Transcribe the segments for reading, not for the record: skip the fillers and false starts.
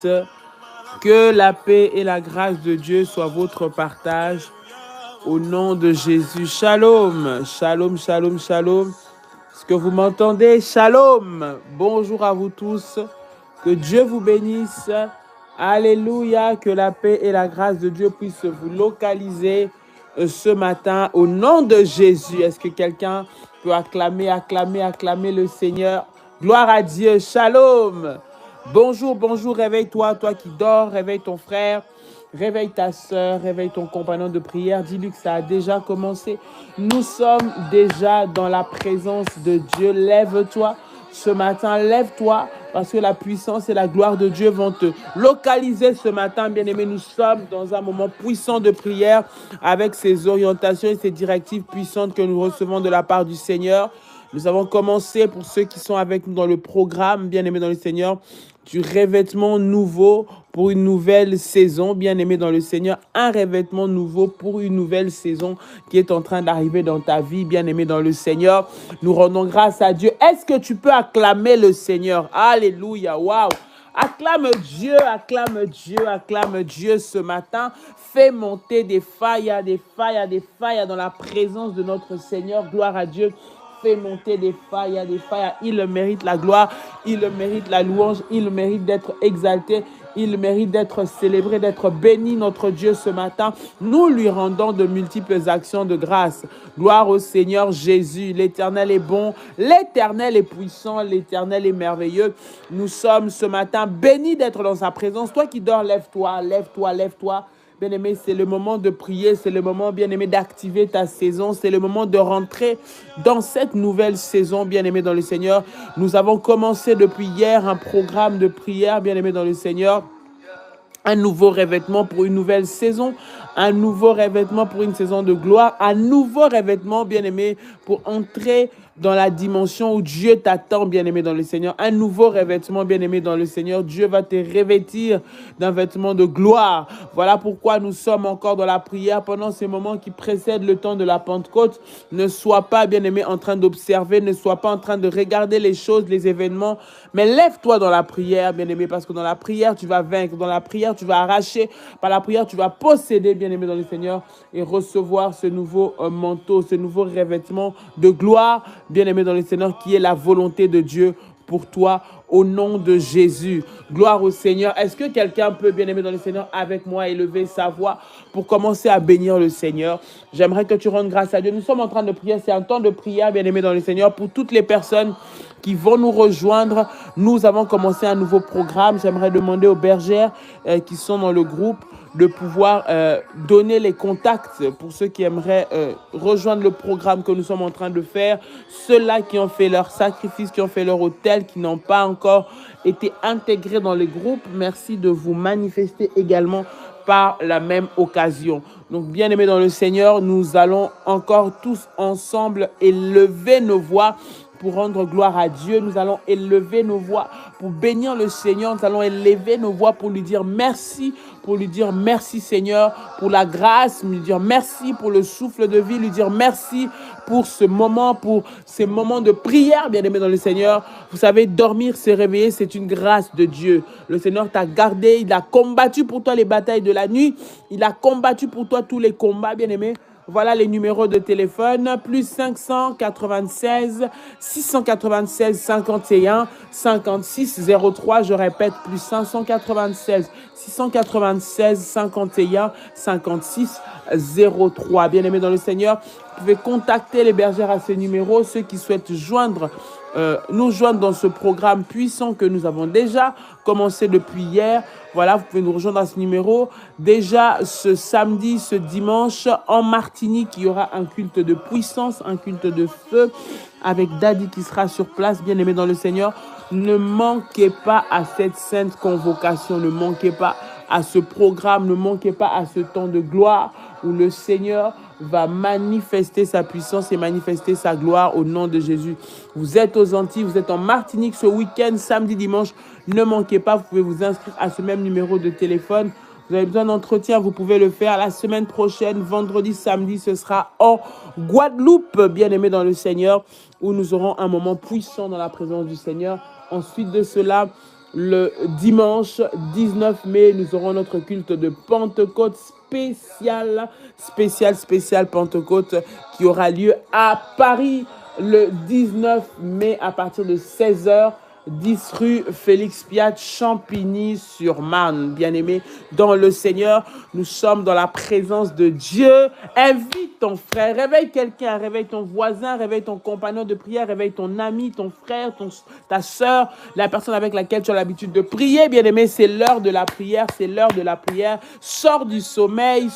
Que la paix et la grâce de Dieu soient votre partage au nom de Jésus. Shalom, shalom, shalom, shalom. Est-ce que vous m'entendez? Shalom. Bonjour à vous tous. Que Dieu vous bénisse. Alléluia. Que la paix et la grâce de Dieu puissent vous localiser ce matin au nom de Jésus. Est-ce que quelqu'un peut acclamer le Seigneur? Gloire à Dieu. Shalom. Bonjour, bonjour, réveille-toi, toi qui dors, réveille ton frère, réveille ta soeur, réveille ton compagnon de prière, dis-lui que ça a déjà commencé. Nous sommes déjà dans la présence de Dieu. Lève-toi ce matin, lève-toi parce que la puissance et la gloire de Dieu vont te localiser ce matin, bien-aimés. Nous sommes dans un moment puissant de prière avec ces orientations et ces directives puissantes que nous recevons de la part du Seigneur. Nous avons commencé, pour ceux qui sont avec nous dans le programme, bien-aimés dans le Seigneur, du revêtement nouveau pour une nouvelle saison, bien-aimé dans le Seigneur, un revêtement nouveau pour une nouvelle saison qui est en train d'arriver dans ta vie, bien-aimé dans le Seigneur. Nous rendons grâce à Dieu. Est-ce que tu peux acclamer le Seigneur? Alléluia, waouh! Acclame Dieu, acclame Dieu, acclame Dieu ce matin. Fais monter des failles dans la présence de notre Seigneur. Gloire à Dieu. Fais monter des failles. Il mérite la gloire, il mérite la louange, il mérite d'être exalté, il mérite d'être célébré, d'être béni, notre Dieu, ce matin. Nous lui rendons de multiples actions de grâce. Gloire au Seigneur Jésus. L'Éternel est bon, l'Éternel est puissant, l'Éternel est merveilleux. Nous sommes ce matin bénis d'être dans sa présence. Toi qui dors, lève-toi, lève-toi, lève-toi. Bien-aimé, c'est le moment de prier, c'est le moment, bien-aimé, d'activer ta saison, c'est le moment de rentrer dans cette nouvelle saison, bien-aimé dans le Seigneur. Nous avons commencé depuis hier un programme de prière, bien-aimé dans le Seigneur. Un nouveau revêtement pour une nouvelle saison, un nouveau revêtement pour une saison de gloire, un nouveau revêtement, bien-aimé, pour entrer dans la dimension où Dieu t'attend, bien-aimé dans le Seigneur. Un nouveau revêtement, bien-aimé dans le Seigneur. Dieu va te revêtir d'un vêtement de gloire. Voilà pourquoi nous sommes encore dans la prière pendant ces moments qui précèdent le temps de la Pentecôte. Ne sois pas, bien-aimé, en train d'observer, ne sois pas en train de regarder les choses, les événements, mais lève-toi dans la prière, bien-aimé, parce que dans la prière, tu vas vaincre. Dans la prière, tu vas arracher. Par la prière, tu vas posséder, bien-aimé dans le Seigneur, et recevoir ce nouveau manteau, ce nouveau revêtement de gloire, bien-aimé dans le Seigneur, qui est la volonté de Dieu pour toi, au nom de Jésus. Gloire au Seigneur. Est-ce que quelqu'un peut, bien-aimé dans le Seigneur, avec moi, élever sa voix pour commencer à bénir le Seigneur? J'aimerais que tu rendes grâce à Dieu. Nous sommes en train de prier. C'est un temps de prière, bien-aimé dans le Seigneur, pour toutes les personnes qui vont nous rejoindre. Nous avons commencé un nouveau programme. J'aimerais demander aux bergères qui sont dans le groupe de pouvoir donner les contacts pour ceux qui aimeraient rejoindre le programme que nous sommes en train de faire. Ceux-là qui ont fait leur sacrifice, qui ont fait leur autel, qui n'ont pas encore été intégrés dans les groupes, merci de vous manifester également par la même occasion. Donc, bien-aimés dans le Seigneur, nous allons encore tous ensemble élever nos voix pour rendre gloire à Dieu. Nous allons élever nos voix pour bénir le Seigneur. Nous allons élever nos voix pour lui dire merci, Seigneur, pour la grâce, lui dire merci pour le souffle de vie, lui dire merci pour ce moment, pour ces moments de prière, bien-aimé dans le Seigneur. Vous savez, dormir, se réveiller, c'est une grâce de Dieu. Le Seigneur t'a gardé, il a combattu pour toi les batailles de la nuit, il a combattu pour toi tous les combats, bien-aimé. Voilà les numéros de téléphone, plus 596 696 51 56 03. Je répète, plus 596 696 51 56 03. Bien-aimés dans le Seigneur, vous pouvez contacter les bergères à ces numéros, ceux qui souhaitent nous joindre dans ce programme puissant que nous avons déjà commencé depuis hier. Voilà, vous pouvez nous rejoindre à ce numéro. Déjà, ce samedi, ce dimanche, en Martinique, il y aura un culte de puissance, un culte de feu, avec Daddy qui sera sur place, bien aimé dans le Seigneur. Ne manquez pas à cette sainte convocation, ne manquez pas à ce programme, ne manquez pas à ce temps de gloire où le Seigneur va manifester sa puissance et manifester sa gloire au nom de Jésus. Vous êtes aux Antilles, vous êtes en Martinique ce week-end, samedi, dimanche. Ne manquez pas, vous pouvez vous inscrire à ce même numéro de téléphone. Vous avez besoin d'entretien, vous pouvez le faire la semaine prochaine, vendredi, samedi, ce sera en Guadeloupe, bien-aimé dans le Seigneur, où nous aurons un moment puissant dans la présence du Seigneur. Ensuite de cela, Le dimanche 19 mai, nous aurons notre culte de Pentecôte spécial Pentecôte qui aura lieu à Paris le 19 mai à partir de 16h. 10 rue Félix Piat, Champigny-sur-Marne. Bien-aimés dans le Seigneur, nous sommes dans la présence de Dieu. Invite ton frère, réveille quelqu'un, réveille ton voisin, réveille ton compagnon de prière, réveille ton ami, ton frère, ta soeur, la personne avec laquelle tu as l'habitude de prier. Bien-aimé, c'est l'heure de la prière, c'est l'heure de la prière. Sors du sommeil,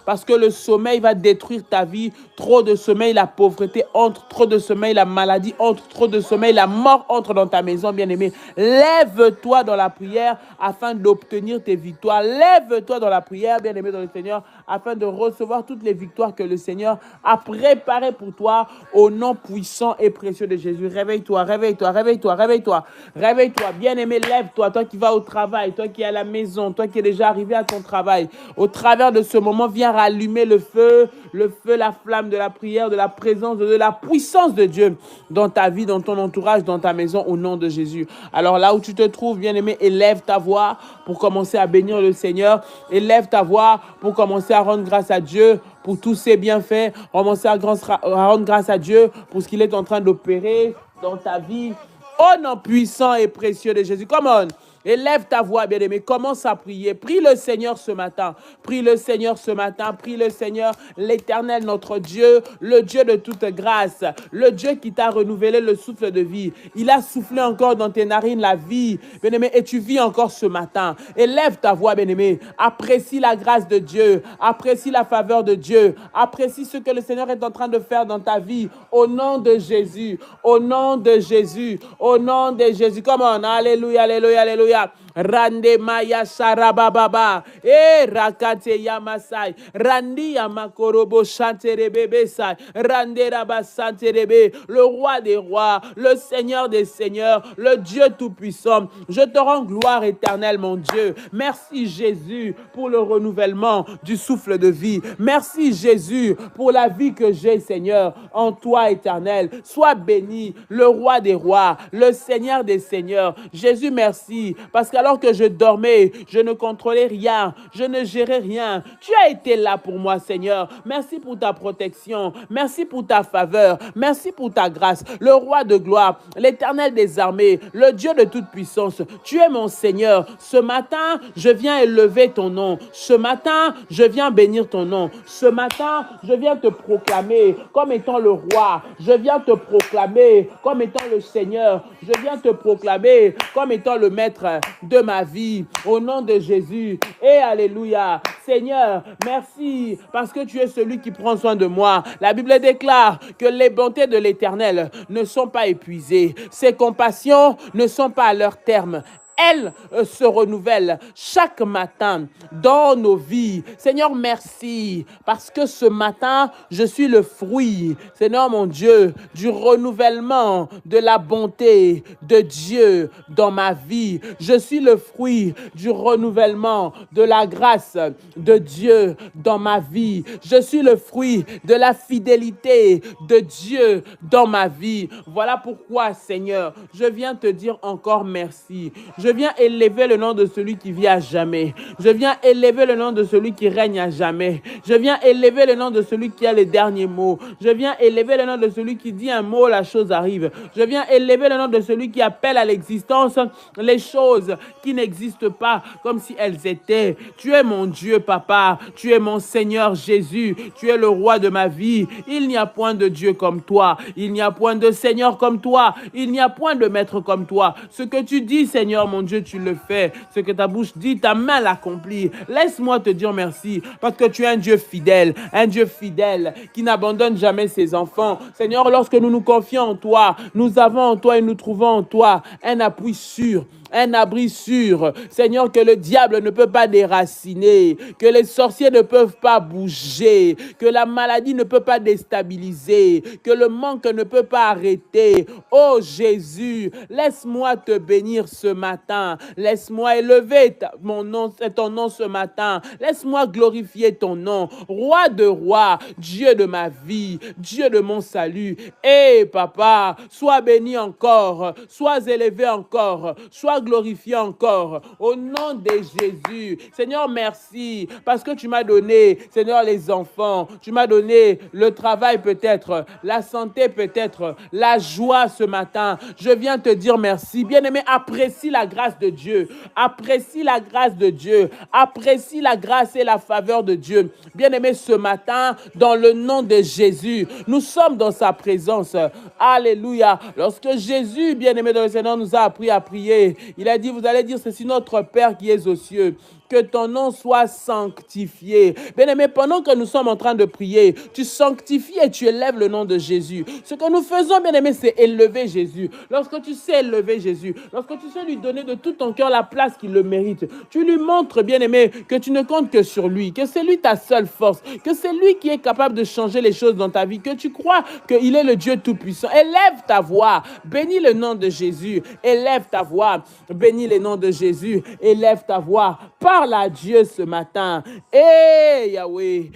parce que le sommeil va détruire ta vie. Trop de sommeil, la pauvreté entre, trop de sommeil, la maladie entre, trop de sommeil, la mort entre dans ta maison, bien-aimé. Lève-toi dans la prière afin d'obtenir tes victoires. Lève-toi dans la prière, bien-aimé dans le Seigneur, afin de recevoir toutes les victoires que le Seigneur a préparées pour toi au nom puissant et précieux de Jésus. Réveille-toi, réveille-toi, réveille-toi, réveille-toi, réveille-toi, bien-aimé, lève-toi, toi qui vas au travail, toi qui es à la maison, toi qui es déjà arrivé à ton travail. Au travers de ce moment, viens rallumer le feu, la flamme de la prière, de la présence, de la puissance de Dieu dans ta vie, dans ton entourage, dans ta maison, au nom de Jésus. Alors là où tu te trouves, bien-aimé, élève ta voix pour commencer à bénir le Seigneur. Élève ta voix pour commencer à rendre grâce à Dieu pour tous ses bienfaits. Commencer à rendre grâce à Dieu pour ce qu'il est en train d'opérer dans ta vie. Au nom puissant et précieux de Jésus. Come on. Élève ta voix, bien-aimé. Commence à prier. Prie le Seigneur ce matin. Prie le Seigneur ce matin. Prie le Seigneur, l'Éternel, notre Dieu, le Dieu de toute grâce, le Dieu qui t'a renouvelé le souffle de vie. Il a soufflé encore dans tes narines la vie, bien-aimé, et tu vis encore ce matin. Élève ta voix, bien-aimé. Apprécie la grâce de Dieu. Apprécie la faveur de Dieu. Apprécie ce que le Seigneur est en train de faire dans ta vie. Au nom de Jésus. Au nom de Jésus. Au nom de Jésus. Come on. Alléluia, alléluia, alléluia. Rande maya sarababa rakate yamasai randi yamakorobo chanterebe sai rande rabasanterebe, le roi des rois, le Seigneur des seigneurs, le Dieu tout-puissant. Je te rends gloire éternelle, mon Dieu. Merci Jésus pour le renouvellement du souffle de vie. Merci Jésus pour la vie que j'ai, Seigneur, en toi éternel. Sois béni, le roi des rois, le Seigneur des seigneurs. Jésus, merci. Parce qu'alors que je dormais, je ne contrôlais rien, je ne gérais rien. Tu as été là pour moi, Seigneur. Merci pour ta protection. Merci pour ta faveur. Merci pour ta grâce. Le roi de gloire, l'Éternel des armées, le Dieu de toute puissance. Tu es mon Seigneur. Ce matin, je viens élever ton nom. Ce matin, je viens bénir ton nom. Ce matin, je viens te proclamer comme étant le roi. Je viens te proclamer comme étant le Seigneur. Je viens te proclamer comme étant le maître de ma vie, au nom de Jésus. Et alléluia. Seigneur, merci parce que tu es celui qui prend soin de moi. La Bible déclare que les bontés de l'Éternel ne sont pas épuisées. Ses compassions ne sont pas à leur terme. Elle se renouvelle chaque matin dans nos vies. Seigneur, merci parce que ce matin, je suis le fruit, Seigneur mon Dieu, du renouvellement de la bonté de Dieu dans ma vie. Je suis le fruit du renouvellement de la grâce de Dieu dans ma vie. Je suis le fruit de la fidélité de Dieu dans ma vie. Voilà pourquoi, Seigneur, je viens te dire encore merci. Je viens élever le nom de celui qui vit à jamais. Je viens élever le nom de celui qui règne à jamais. Je viens élever le nom de celui qui a les derniers mots. Je viens élever le nom de celui qui dit un mot, la chose arrive. Je viens élever le nom de celui qui appelle à l'existence les choses qui n'existent pas comme si elles étaient. Tu es mon Dieu, Papa. Tu es mon Seigneur Jésus. Tu es le roi de ma vie. Il n'y a point de Dieu comme toi. Il n'y a point de Seigneur comme toi. Il n'y a point de maître comme toi. Ce que tu dis, Seigneur, mon Dieu, tu le fais. Ce que ta bouche dit, ta main l'accomplit. Laisse-moi te dire merci parce que tu es un Dieu fidèle qui n'abandonne jamais ses enfants. Seigneur, lorsque nous nous confions en toi, nous avons en toi et nous trouvons en toi un appui sûr, un abri sûr. Seigneur, que le diable ne peut pas déraciner, que les sorciers ne peuvent pas bouger, que la maladie ne peut pas déstabiliser, que le manque ne peut pas arrêter. Oh Jésus, laisse-moi te bénir ce matin. Laisse-moi élever ton nom ce matin. Laisse-moi glorifier ton nom. Roi de rois, Dieu de ma vie, Dieu de mon salut. Et papa, sois béni encore, sois élevé encore, sois glorifié encore. Au nom de Jésus. Seigneur, merci parce que tu m'as donné, Seigneur, les enfants. Tu m'as donné le travail peut-être, la santé peut-être, la joie ce matin. Je viens te dire merci. Bien-aimé, apprécie la grâce de Dieu. Apprécie la grâce de Dieu. Apprécie la grâce et la faveur de Dieu. Bien-aimé, ce matin, dans le nom de Jésus, nous sommes dans sa présence. Alléluia. Lorsque Jésus, bien-aimé dans le Seigneur, nous a appris à prier, il a dit, vous allez dire, ceci, notre Père qui est aux cieux. Que ton nom soit sanctifié. Bien-aimé, pendant que nous sommes en train de prier, tu sanctifies et tu élèves le nom de Jésus. Ce que nous faisons, bien-aimé, c'est élever Jésus. Lorsque tu sais élever Jésus, lorsque tu sais lui donner de tout ton cœur la place qu'il le mérite, tu lui montres, bien-aimé, que tu ne comptes que sur lui, que c'est lui ta seule force, que c'est lui qui est capable de changer les choses dans ta vie, que tu crois qu'il est le Dieu Tout-Puissant. Élève ta voix, bénis le nom de Jésus, élève ta voix, bénis le nom de Jésus, élève ta voix. Parle à Dieu ce matin. Yahweh,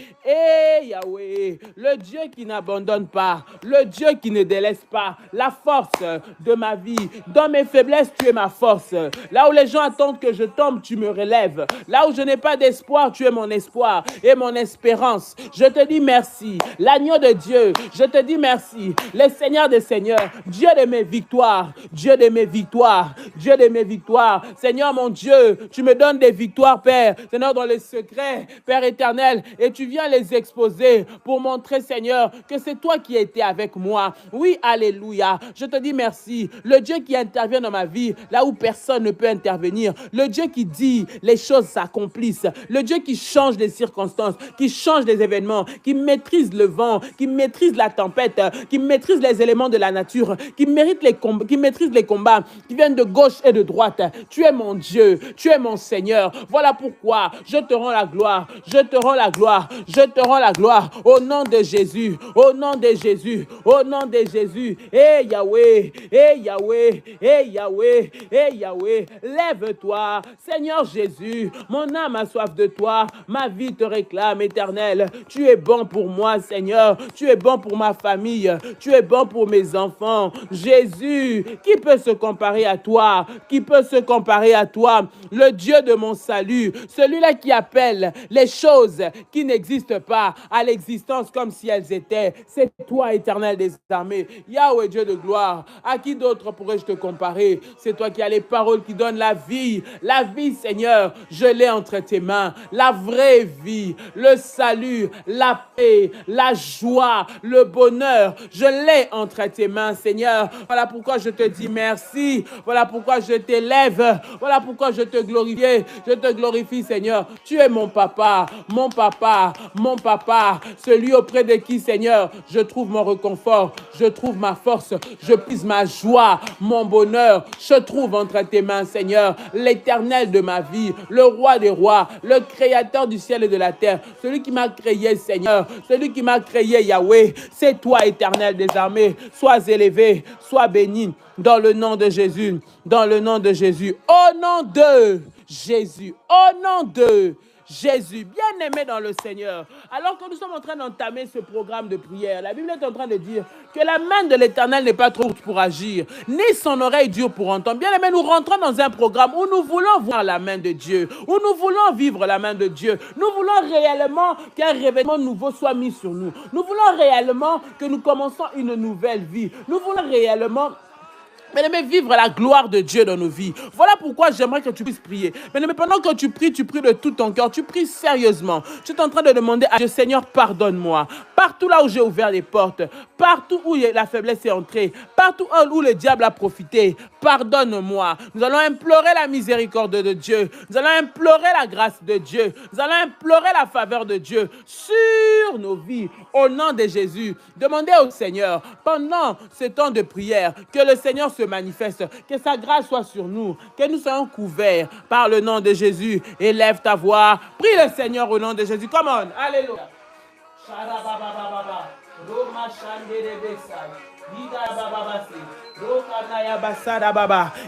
Yahweh, le Dieu qui n'abandonne pas, le Dieu qui ne délaisse pas, la force de ma vie. Dans mes faiblesses, tu es ma force. Là où les gens attendent que je tombe, tu me relèves. Là où je n'ai pas d'espoir, tu es mon espoir et mon espérance. Je te dis merci. L'agneau de Dieu, je te dis merci. Le Seigneur des Seigneurs, Dieu de mes victoires, Dieu de mes victoires, Dieu de mes victoires. Seigneur mon Dieu, tu me donnes des victoires, Père, Seigneur, dans les secrets, Père éternel, et tu viens les exposer pour montrer, Seigneur, que c'est toi qui étais avec moi. Oui, alléluia. Je te dis merci. Le Dieu qui intervient dans ma vie, là où personne ne peut intervenir. Le Dieu qui dit les choses s'accomplissent. Le Dieu qui change les circonstances, qui change les événements, qui maîtrise le vent, qui maîtrise la tempête, qui maîtrise les éléments de la nature, qui maîtrise les combats, qui viennent de gauche et de droite. Tu es mon Dieu, tu es mon Seigneur. Voilà pourquoi je te rends la gloire, je te rends la gloire, je te rends la gloire au nom de Jésus, au nom de Jésus, au nom de Jésus. Eh Yahweh, eh Yahweh, eh Yahweh, eh Yahweh, lève-toi, Seigneur Jésus, mon âme a soif de toi, ma vie te réclame, Éternel. Tu es bon pour moi, Seigneur, tu es bon pour ma famille, tu es bon pour mes enfants. Jésus, qui peut se comparer à toi? Qui peut se comparer à toi? Le Dieu de mon salut, celui-là qui appelle les choses qui n'existent pas à l'existence comme si elles étaient. C'est toi, Éternel des armées. Yahweh, Dieu de gloire. À qui d'autre pourrais-je te comparer? C'est toi qui as les paroles qui donnent la vie. La vie, Seigneur, je l'ai entre tes mains. La vraie vie, le salut, la paix, la joie, le bonheur, je l'ai entre tes mains, Seigneur. Voilà pourquoi je te dis merci. Voilà pourquoi je t'élève. Voilà pourquoi je te glorifie. Je te glorifie, Seigneur. Tu es mon papa, mon papa, mon papa. Celui auprès de qui, Seigneur, je trouve mon réconfort, je trouve ma force, je puise ma joie, mon bonheur. Je trouve entre tes mains, Seigneur, l'Éternel de ma vie, le roi des rois, le créateur du ciel et de la terre, celui qui m'a créé, Seigneur, celui qui m'a créé, Yahweh. C'est toi, Éternel des armées. Sois élevé, sois béni dans le nom de Jésus, dans le nom de Jésus, au nom de Jésus, au nom de Jésus, bien-aimé dans le Seigneur. Alors que nous sommes en train d'entamer ce programme de prière, la Bible est en train de dire que la main de l'Éternel n'est pas trop courte pour agir, ni son oreille dure pour entendre. Bien-aimé, nous rentrons dans un programme où nous voulons voir la main de Dieu, où nous voulons vivre la main de Dieu. Nous voulons réellement qu'un révèlement nouveau soit mis sur nous. Nous voulons réellement que nous commençons une nouvelle vie. Nous voulons réellement bien-aimé, vivre la gloire de Dieu dans nos vies. Voilà pourquoi j'aimerais que tu puisses prier. Bien-aimé, pendant que tu pries de tout ton cœur. Tu pries sérieusement. Tu es en train de demander à Dieu, Seigneur, pardonne-moi. Partout là où j'ai ouvert les portes, partout où la faiblesse est entrée, partout où le diable a profité, pardonne-moi. Nous allons implorer la miséricorde de Dieu. Nous allons implorer la grâce de Dieu. Nous allons implorer la faveur de Dieu sur nos vies. Au nom de Jésus, demandez au Seigneur, pendant ce temps de prière, que le Seigneur se manifeste, que sa grâce soit sur nous, que nous soyons couverts par le nom de Jésus. Élève ta voix, prie le Seigneur au nom de Jésus. Come on, alléluia.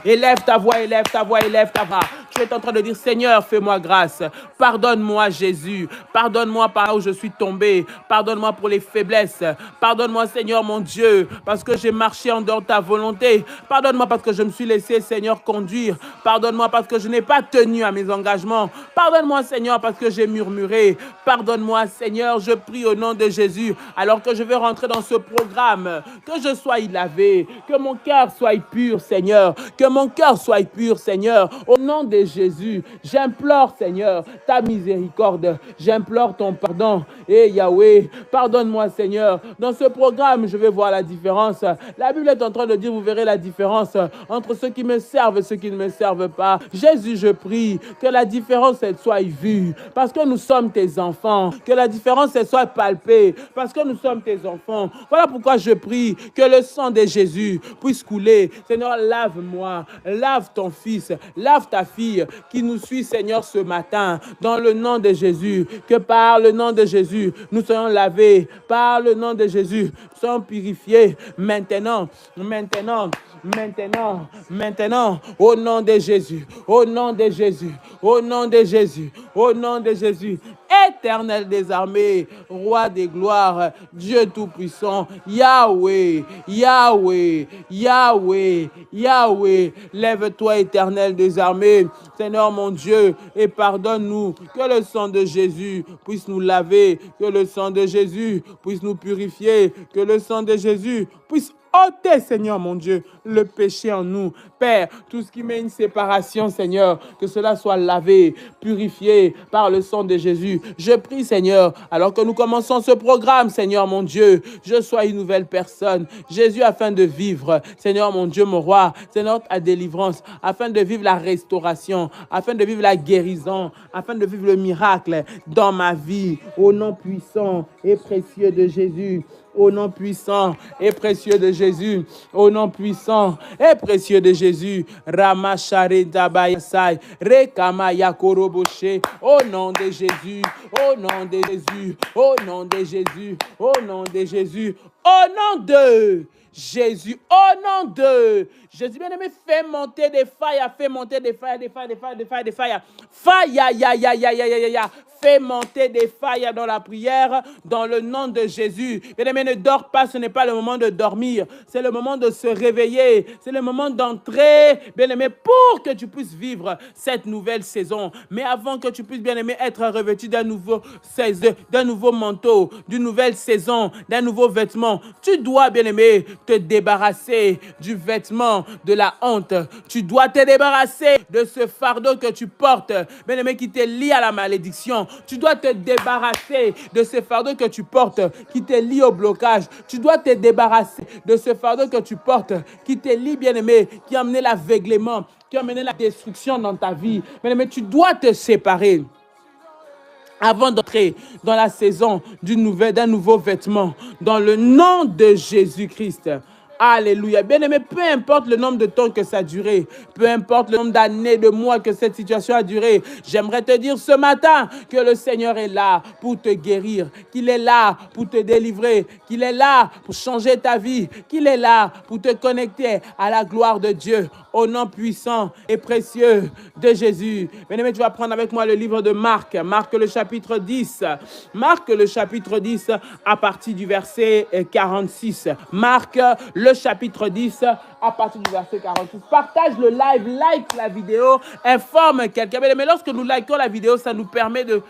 Élève ta voix, élève ta voix, élève ta voix. Tu es en train de dire, Seigneur, fais-moi grâce. Pardonne-moi, Jésus. Pardonne-moi par là où je suis tombé. Pardonne-moi pour les faiblesses. Pardonne-moi, Seigneur, mon Dieu, parce que j'ai marché en dehors de ta volonté. Pardonne-moi parce que je me suis laissé, Seigneur, conduire. Pardonne-moi parce que je n'ai pas tenu à mes engagements. Pardonne-moi, Seigneur, parce que j'ai murmuré. Pardonne-moi, Seigneur, je prie au nom de Jésus, alors que je vais rentrer dans ce programme, que je sois lavé, que mon cœur soit pur, Seigneur, que mon cœur soit pur, Seigneur. Au nom de Jésus, j'implore, Seigneur, ta miséricorde, j'implore ton pardon. Et Yahweh, pardonne-moi, Seigneur. Dans ce programme, je vais voir la différence. La Bible est en train de dire, vous verrez la différence entre ceux qui me servent et ceux qui ne me servent pas. Jésus, je prie que la différence soit vue, parce que nous sommes tes enfants, que la différence soit palpée, parce que nous sommes tes enfants. Voilà pourquoi je prie que le sang de Jésus puisse couler. Seigneur, lave-moi, lave ton fils, lave ta fille qui nous suit, Seigneur, ce matin, dans le nom de Jésus. Que par le nom de Jésus, nous soyons lavés, par le nom de Jésus, nous soyons purifiés maintenant, au nom de Jésus, au nom de Jésus, au nom de Jésus, au nom de Jésus. Éternel des armées, roi des gloires, Dieu tout-puissant, Yahweh, Yahweh, Yahweh, Yahweh, lève-toi, éternel des armées, Seigneur mon Dieu, et pardonne-nous, que le sang de Jésus puisse nous laver, que le sang de Jésus puisse nous purifier, que le sang de Jésus puisse ôtez, Seigneur mon Dieu, le péché en nous. Père, tout ce qui met une séparation, Seigneur, que cela soit lavé, purifié par le sang de Jésus. Je prie, Seigneur, alors que nous commençons ce programme, Seigneur mon Dieu, je sois une nouvelle personne. Jésus, afin de vivre, Seigneur mon Dieu, mon roi, Seigneur, ta délivrance, afin de vivre la restauration, afin de vivre la guérison, afin de vivre le miracle dans ma vie, au nom puissant et précieux de Jésus. Au nom puissant et précieux de Jésus, au nom puissant et précieux de Jésus, Ramachare Dabayasai, Rekamaya Koroboshe, au nom de Jésus, au nom de Jésus, au nom de Jésus, au nom de Jésus, au nom de Jésus, au nom de Jésus, bien-aimé, fais monter des failles, fais monter des failles, faille, fais monter des failles dans la prière, dans le nom de Jésus. Bien-aimé, ne dors pas, ce n'est pas le moment de dormir, c'est le moment de se réveiller, c'est le moment d'entrer, bien-aimé, pour que tu puisses vivre cette nouvelle saison. Mais avant que tu puisses, bien-aimé, être revêtu d'un nouveau manteau, d'une nouvelle saison, d'un nouveau vêtement, tu dois, bien-aimé, te débarrasser du vêtement de la honte. Tu dois te débarrasser de ce fardeau que tu portes, bien-aimé, qui te lie à la malédiction. Tu dois te débarrasser de ce fardeau que tu portes, qui te lie au blocage. Tu dois te débarrasser de ce fardeau que tu portes, qui te lie, bien-aimé, qui a amené l'aveuglement, qui a amené la destruction dans ta vie. Bien-aimé, tu dois te séparer avant d'entrer dans la saison d'un nouveau vêtement, dans le nom de Jésus-Christ. Alléluia. Bien-aimé, peu importe le nombre de temps que ça a duré, peu importe le nombre d'années, de mois que cette situation a duré, j'aimerais te dire ce matin que le Seigneur est là pour te guérir, qu'il est là pour te délivrer, qu'il est là pour changer ta vie, qu'il est là pour te connecter à la gloire de Dieu, au nom puissant et précieux de Jésus. Bien-aimé, tu vas prendre avec moi le livre de Marc, Marc le chapitre 10, Marc le chapitre 10 à partir du verset 46. Marc le chapitre 10 à partir du verset 46. Partage le live, like la vidéo, informe quelqu'un. Mais lorsque nous likons la vidéo, ça nous permet de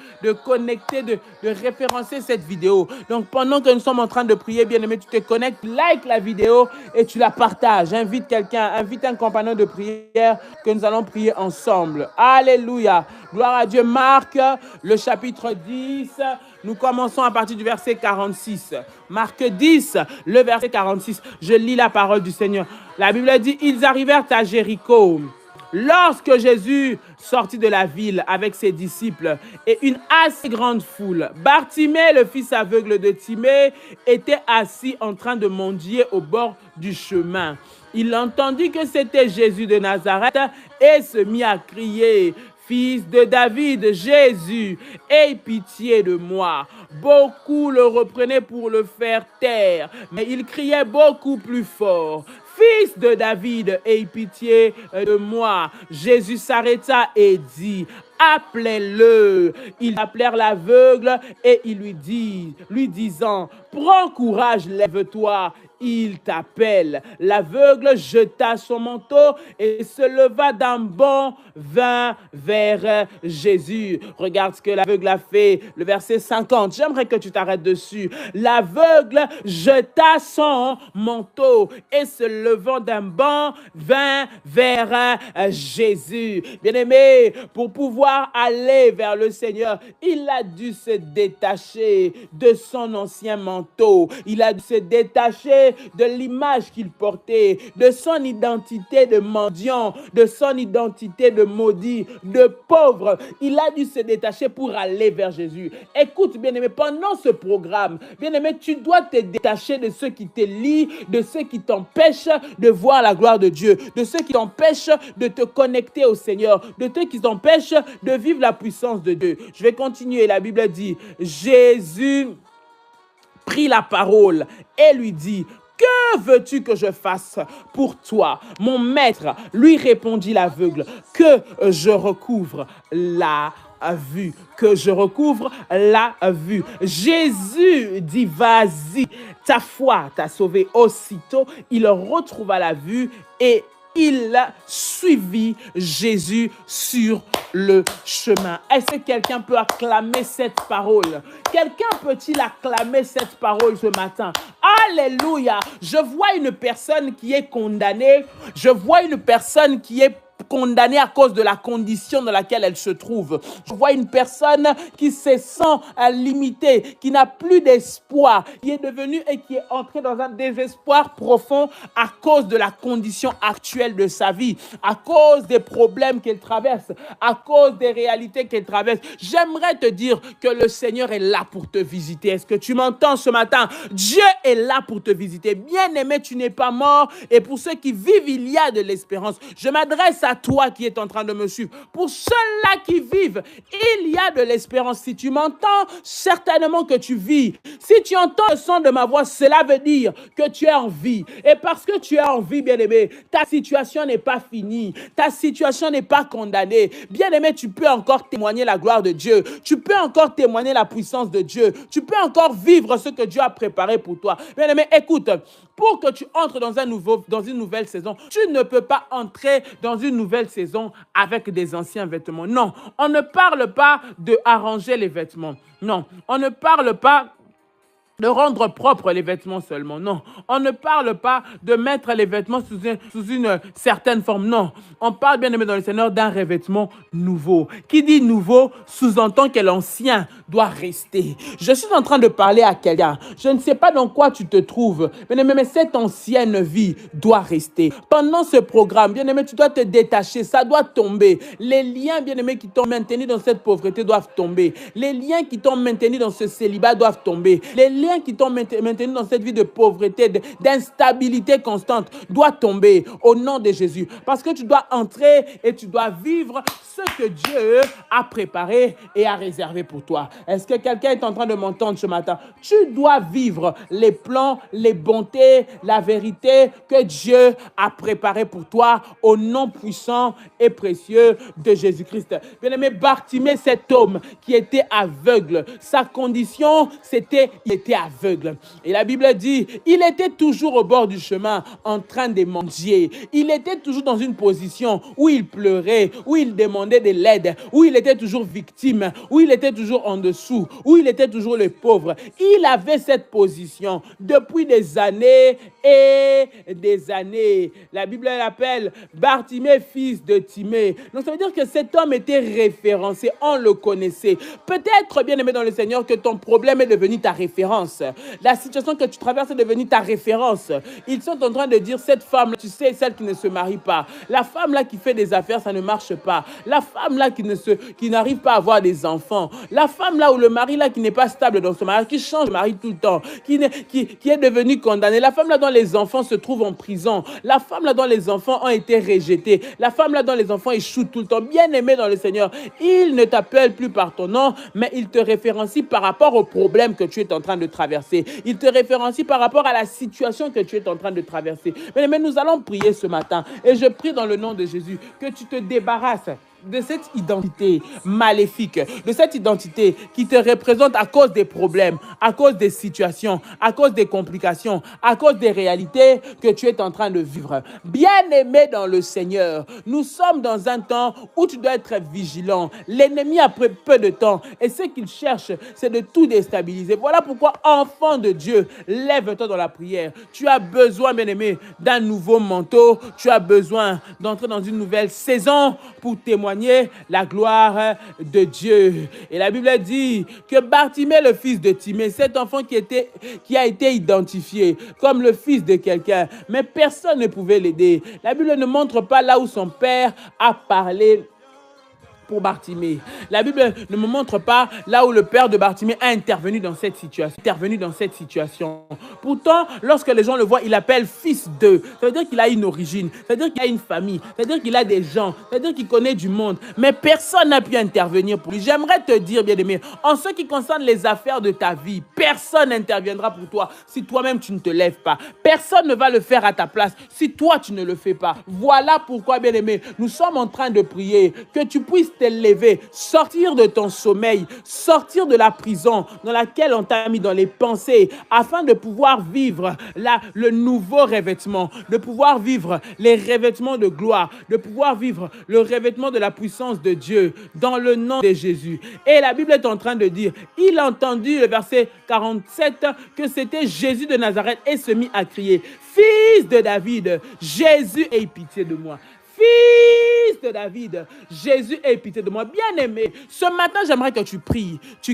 connecter, de référencer cette vidéo. Donc pendant que nous sommes en train de prier, bien aimé, tu te connectes, like la vidéo et tu la partages. Invite quelqu'un, invite un compagnon de prière que nous allons prier ensemble. Alléluia. Gloire à Dieu. Marc, le chapitre 10. Nous commençons à partir du verset 46. Marc 10, le verset 46. Je lis la parole du Seigneur. La Bible dit, ils arrivèrent à Jéricho. Lorsque Jésus sortit de la ville avec ses disciples et une assez grande foule, Bartimée, le fils aveugle de Timée, était assis en train de mendier au bord du chemin. Il entendit que c'était Jésus de Nazareth et se mit à crier: Fils de David, Jésus, aie pitié de moi. Beaucoup le reprenaient pour le faire taire, mais il criait beaucoup plus fort: Fils de David, aie pitié de moi. Jésus s'arrêta et dit: Appelez-le. Ils appelèrent l'aveugle et ils lui disant: Prends courage, lève-toi, il t'appelle. L'aveugle jeta son manteau et se leva d'un bond, vint vers Jésus. Regarde ce que l'aveugle a fait. Le verset 50. J'aimerais que tu t'arrêtes dessus. L'aveugle jeta son manteau et se levant d'un bond, vint vers Jésus. Bien-aimé, pour pouvoir aller vers le Seigneur, il a dû se détacher de son ancien manteau. Il a dû se détacher de l'image qu'il portait, de son identité de mendiant, de son identité de maudit, de pauvre. Il a dû se détacher pour aller vers Jésus. Écoute, bien-aimé, pendant ce programme, bien-aimé, tu dois te détacher de ceux qui te lient, de ceux qui t'empêchent de voir la gloire de Dieu, de ceux qui t'empêchent de te connecter au Seigneur, de ceux qui t'empêchent de vivre la puissance de Dieu. Je vais continuer. La Bible dit: Jésus prit la parole et lui dit: Que veux-tu que je fasse pour toi? Mon maître, lui répondit l'aveugle, que je recouvre la vue, que je recouvre la vue. Jésus dit: Vas-y, ta foi t'a sauvé. Aussitôt, il retrouva la vue et il suivit Jésus sur le chemin. Est-ce que quelqu'un peut acclamer cette parole? Quelqu'un peut-il acclamer cette parole ce matin? Alléluia! Je vois une personne qui est condamnée. Je vois une personne qui est condamnée à cause de la condition dans laquelle elle se trouve. Je vois une personne qui se sent limitée, qui n'a plus d'espoir, qui est devenue et qui est entrée dans un désespoir profond à cause de la condition actuelle de sa vie, à cause des problèmes qu'elle traverse, à cause des réalités qu'elle traverse. J'aimerais te dire que le Seigneur est là pour te visiter. Est-ce que tu m'entends ce matin? Dieu est là pour te visiter. Bien-aimé, tu n'es pas mort, et pour ceux qui vivent, il y a de l'espérance. Je m'adresse à toi qui es en train de me suivre. Pour ceux-là qui vivent, il y a de l'espérance. Si tu m'entends, certainement que tu vis. Si tu entends le son de ma voix, cela veut dire que tu es en vie. Et parce que tu es en vie, bien-aimé, ta situation n'est pas finie. Ta situation n'est pas condamnée. Bien-aimé, tu peux encore témoigner la gloire de Dieu. Tu peux encore témoigner la puissance de Dieu. Tu peux encore vivre ce que Dieu a préparé pour toi. Bien-aimé, écoute, pour que tu entres dans une nouvelle saison, tu ne peux pas entrer dans une nouvelle saison avec des anciens vêtements. Non, on ne parle pas de arranger les vêtements. Non, on ne parle pas de rendre propres les vêtements seulement. Non, on ne parle pas de mettre les vêtements sous une certaine forme. Non, on parle, bien aimé dans le Seigneur, d'un revêtement nouveau. Qui dit nouveau sous-entend que l'ancien doit rester. Je suis en train de parler à quelqu'un. Je ne sais pas dans quoi tu te trouves, bien aimé, mais cette ancienne vie doit rester. Pendant ce programme, bien aimé, tu dois te détacher. Ça doit tomber. Les liens, bien aimé, qui t'ont maintenu dans cette pauvreté doivent tomber. Les liens qui t'ont maintenu dans ce célibat doivent tomber. Les liens qui t'ont maintenu dans cette vie de pauvreté, d'instabilité constante, doit tomber au nom de Jésus. Parce que tu dois entrer et tu dois vivre ce que Dieu a préparé et a réservé pour toi. Est-ce que quelqu'un est en train de m'entendre ce matin? Tu dois vivre les plans, les bontés, la vérité que Dieu a préparé pour toi au nom puissant et précieux de Jésus-Christ. Bien-aimé, Bartimée, cet homme qui était aveugle, sa condition, il était aveugle. Et la Bible dit, il était toujours au bord du chemin en train de mendier. Il était toujours dans une position où il pleurait, où il demandait de l'aide, où il était toujours victime, où il était toujours en dessous, où il était toujours le pauvre. Il avait cette position depuis des années et des années. La Bible l'appelle Bartimée, fils de Timée. Donc ça veut dire que cet homme était référencé, on le connaissait. Peut-être, bien aimé dans le Seigneur, que ton problème est devenu ta référence. référence. La situation que tu traverses est devenue ta référence. Ils sont en train de dire, cette femme, tu sais, celle qui ne se marie pas. La femme là qui fait des affaires, ça ne marche pas. La femme là qui n'arrive pas à avoir des enfants. La femme là ou le mari là qui n'est pas stable dans son mariage, qui change de mari tout le temps, qui est devenu condamné. La femme là dont les enfants se trouvent en prison. La femme là dont les enfants ont été rejetés. La femme là dont les enfants échouent tout le temps. Bien-aimé dans le Seigneur, il ne t'appelle plus par ton nom, mais il te référencie par rapport au problème que tu es en train de traverser. Il te référencie par rapport à la situation que tu es en train de traverser. Mais nous allons prier ce matin. Et je prie dans le nom de Jésus que tu te débarrasses de cette identité maléfique, de cette identité qui te représente à cause des problèmes, à cause des situations, à cause des complications, à cause des réalités que tu es en train de vivre. Bien-aimé dans le Seigneur, nous sommes dans un temps où tu dois être vigilant. L'ennemi a pris peu de temps et ce qu'il cherche, c'est de tout déstabiliser. Voilà pourquoi, enfant de Dieu, lève-toi dans la prière. Tu as besoin, bien-aimé, d'un nouveau manteau. Tu as besoin d'entrer dans une nouvelle saison pour témoigner la gloire de Dieu. Et la Bible dit que Bartimée, le fils de Timée, cet enfant qui a été identifié comme le fils de quelqu'un, mais personne ne pouvait l'aider. La Bible ne montre pas là où son père a parlé pour Bartimée. La Bible ne me montre pas là où le père de Bartimée a intervenu dans cette situation. Pourtant, lorsque les gens le voient, il appelle fils d'eux. Ça veut dire qu'il a une origine, ça veut dire qu'il a une famille, ça veut dire qu'il a des gens, ça veut dire qu'il connaît du monde. Mais personne n'a pu intervenir pour lui. J'aimerais te dire, bien-aimé, en ce qui concerne les affaires de ta vie, personne n'interviendra pour toi si toi-même tu ne te lèves pas. Personne ne va le faire à ta place si toi tu ne le fais pas. Voilà pourquoi, bien-aimé, nous sommes en train de prier que tu puisses te lever, sortir de ton sommeil, sortir de la prison dans laquelle on t'a mis dans les pensées, afin de pouvoir vivre le nouveau revêtement, de pouvoir vivre les revêtements de gloire, de pouvoir vivre le revêtement de la puissance de Dieu dans le nom de Jésus. Et la Bible est en train de dire, il a entendu le verset 47 que c'était Jésus de Nazareth et se mit à crier, fils de David, Jésus, aie pitié de moi. Fils de David, Jésus, aie pitié de moi. Bien-aimé, ce matin, j'aimerais que tu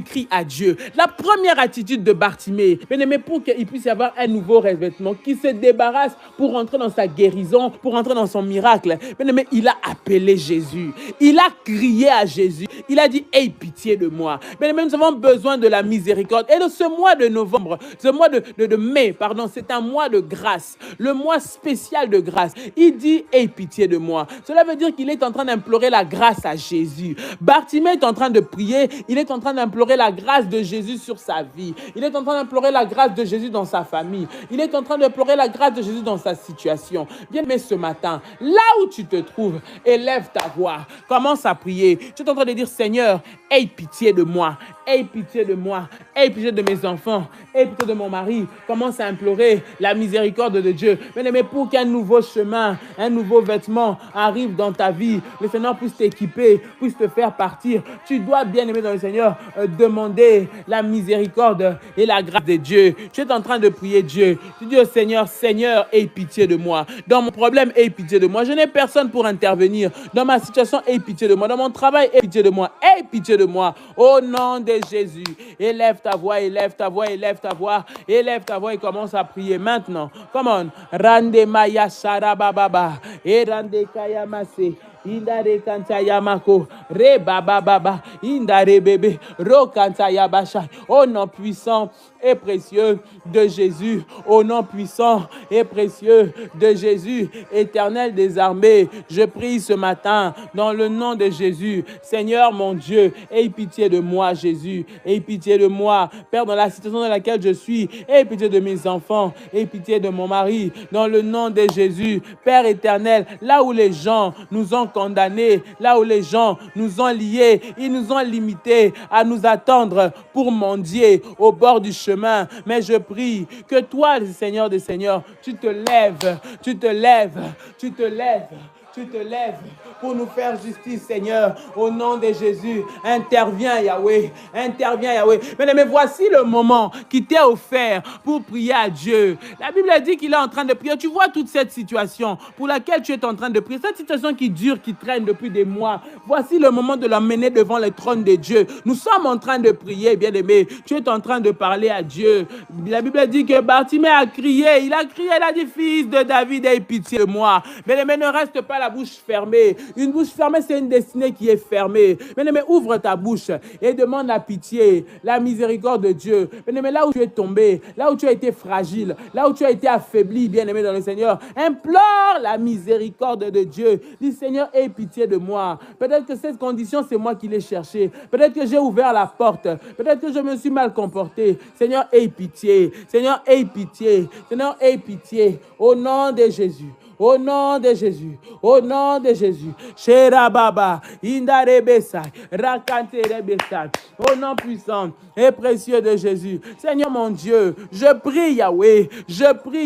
cries à Dieu. La première attitude de Bartimée, bien-aimé, pour qu'il puisse y avoir un nouveau revêtement, qui se débarrasse pour entrer dans sa guérison, pour entrer dans son miracle. Bien-aimé, il a appelé Jésus. Il a crié à Jésus. Il a dit, aie pitié de moi. Bien-aimé, nous avons besoin de la miséricorde. Et de ce mois de novembre, ce mois de mai, pardon, c'est un mois de grâce, le mois spécial de grâce. Il dit, aie pitié de moi. Cela veut dire qu'il est en train d'implorer la grâce à Jésus. Bartimée est en train de prier. Il est en train d'implorer la grâce de Jésus sur sa vie. Il est en train d'implorer la grâce de Jésus dans sa famille. Il est en train d'implorer la grâce de Jésus dans sa situation. Bien-aimé, ce matin, là où tu te trouves, élève ta voix. Commence à prier. Tu es en train de dire, Seigneur, aie pitié de moi. Aie pitié de moi. Aie pitié de mes enfants. Aie pitié de mon mari. Commence à implorer la miséricorde de Dieu. Bien-aimé, pour qu'un nouveau chemin, un nouveau vêtement arrive dans ta vie, le Seigneur puisse t'équiper, puisse te faire partir. Tu dois, bien aimer dans le Seigneur, demander la miséricorde et la grâce de Dieu. Tu es en train de prier Dieu. Tu dis au Seigneur, Seigneur, aie pitié de moi. Dans mon problème, aie pitié de moi. Je n'ai personne pour intervenir. Dans ma situation, aie pitié de moi. Dans mon travail, aie pitié de moi. Aie pitié de moi. Au nom de Jésus, élève ta voix, élève ta voix, élève ta voix, élève ta voix et commence à prier maintenant. Come on. Rande maya sarababa. Et rande kayamase. Indare kanta yamako, re baba baba, indare bébé, ro kanta yabasha. Au nom puissant et précieux de Jésus, au nom puissant et précieux de Jésus, Éternel des armées, je prie ce matin dans le nom de Jésus. Seigneur mon Dieu, aie pitié de moi, Jésus, aie pitié de moi, Père, dans la situation dans laquelle je suis, aie pitié de mes enfants, aie pitié de mon mari, dans le nom de Jésus, Père éternel, là où les gens nous ont condamnés, là où les gens nous ont liés, ils nous ont limités à nous attendre pour mendier au bord du chemin. Mais je prie que toi, Seigneur des Seigneurs, tu te lèves, tu te lèves, tu te lèves, tu te lèves pour nous faire justice, Seigneur. Au nom de Jésus, interviens, Yahweh. Interviens, Yahweh. Mais voici le moment qui t'est offert pour prier à Dieu. La Bible dit qu'il est en train de prier. Tu vois toute cette situation pour laquelle tu es en train de prier. Cette situation qui dure, qui traîne depuis des mois. Voici le moment de l'emmener devant le trône de Dieu. Nous sommes en train de prier, bien-aimé. Tu es en train de parler à Dieu. La Bible dit que Bartimée a crié. Il a crié, il a dit, fils de David, aie pitié de moi. Bien-aimé, ne reste pas la bouche fermée. Une bouche fermée, c'est une destinée qui est fermée. Bien-aimé, ouvre ta bouche et demande la pitié, la miséricorde de Dieu. Bien-aimé, là où tu es tombé, là où tu as été fragile, là où tu as été affaibli, bien-aimé dans le Seigneur, implore la miséricorde de Dieu. Dis, Seigneur, aie pitié de moi. Peut-être que cette condition, c'est moi qui l'ai cherchée. Peut-être que j'ai ouvert la porte. Peut-être que je me suis mal comporté. Seigneur, aie pitié. Seigneur, aie pitié. Seigneur, aie pitié. Au nom de Jésus. Au nom de Jésus, au nom de Jésus, Sherababa, Indarebesai, Rakanterebesai, au nom puissant et précieux de Jésus. Seigneur mon Dieu, je prie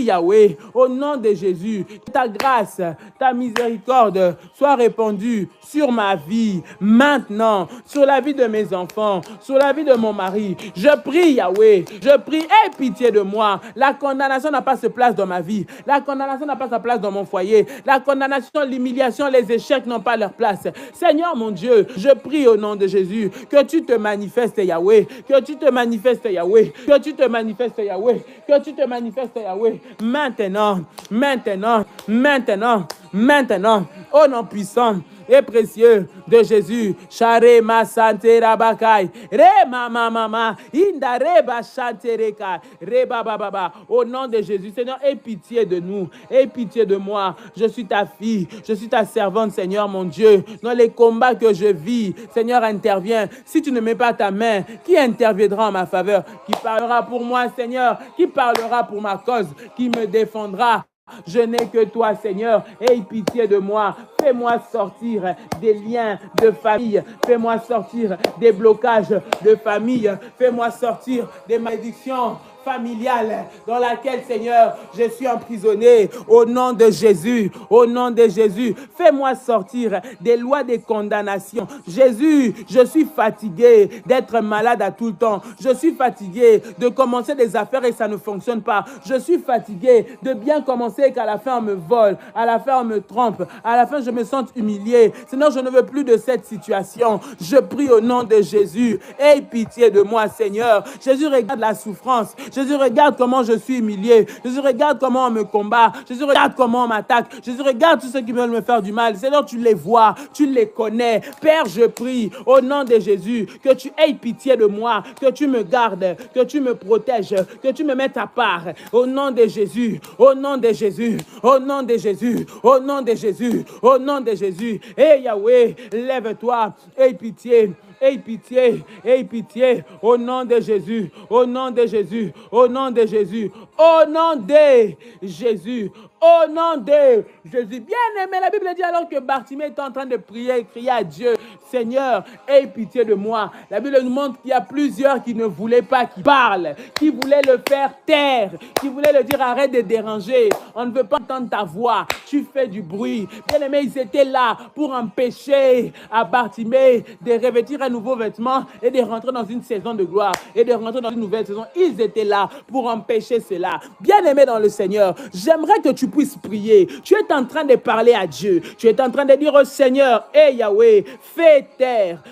Yahweh, au nom de Jésus, que ta grâce, ta miséricorde soit répandue sur ma vie, maintenant, sur la vie de mes enfants, sur la vie de mon mari. Je prie Yahweh, je prie, aie pitié de moi. La condamnation n'a pas sa place dans ma vie. La condamnation n'a pas sa place dans mon foyer. La condamnation, l'humiliation, les échecs n'ont pas leur place. Seigneur mon Dieu, je prie au nom de Jésus que tu te manifestes Yahweh, que tu te manifestes Yahweh, que tu te manifestes Yahweh, que tu te manifestes Yahweh. Maintenant, maintenant, maintenant, maintenant, au nom puissant et précieux de Jésus. Share ma sante rabakai. Re mama mama. Inda reba chante rekai. Reba baba. Au nom de Jésus, Seigneur, aie pitié de nous. Aie pitié de moi. Je suis ta fille. Je suis ta servante, Seigneur, mon Dieu. Dans les combats que je vis, Seigneur, interviens. Si tu ne mets pas ta main, qui interviendra en ma faveur? Qui parlera pour moi, Seigneur? Qui parlera pour ma cause? Qui me défendra? Je n'ai que toi, Seigneur. Aie pitié de moi. Fais-moi sortir des liens de famille. Fais-moi sortir des blocages de famille. Fais-moi sortir des malédictions familiale dans laquelle, Seigneur, je suis emprisonné. Au nom de Jésus, au nom de Jésus, fais-moi sortir des lois de condamnation. Jésus, je suis fatigué d'être malade à tout le temps. Je suis fatigué de commencer des affaires et ça ne fonctionne pas. Je suis fatigué de bien commencer et qu'à la fin on me vole, à la fin on me trompe, à la fin je me sens humilié. Sinon, je ne veux plus de cette situation. Je prie au nom de Jésus. Aie pitié de moi, Seigneur. Jésus, regarde la souffrance. Jésus, regarde comment je suis humilié. Jésus, regarde comment on me combat. Jésus, regarde comment on m'attaque. Jésus, regarde tous ceux qui veulent me faire du mal. Seigneur, tu les vois, tu les connais. Père, je prie au nom de Jésus que tu aies pitié de moi, que tu me gardes, que tu me protèges, que tu me mettes à part. Au nom de Jésus, au nom de Jésus, au nom de Jésus, au nom de Jésus, au nom de Jésus. Et Yahweh, lève-toi, aie pitié. Aie pitié, aie pitié, au nom de Jésus, au nom de Jésus, au nom de Jésus, au nom de Jésus, au nom de Jésus. Bien aimé, la Bible dit alors que Bartimée est en train de prier, crier à Dieu, Seigneur, aie pitié de moi. La Bible nous montre qu'il y a plusieurs qui ne voulaient pas qu'il parle, qui voulaient le faire taire, qui voulaient le dire arrête de déranger, on ne veut pas entendre ta voix, tu fais du bruit. Bien aimé, ils étaient là pour empêcher à Bartimée de revêtir un nouveau vêtement et de rentrer dans une saison de gloire et de rentrer dans une nouvelle saison. Ils étaient là pour empêcher cela. Bien aimé dans le Seigneur, j'aimerais que tu puisses prier. Tu es en train de parler à Dieu. Tu es en train de dire au Seigneur, hey Yahweh, fais taire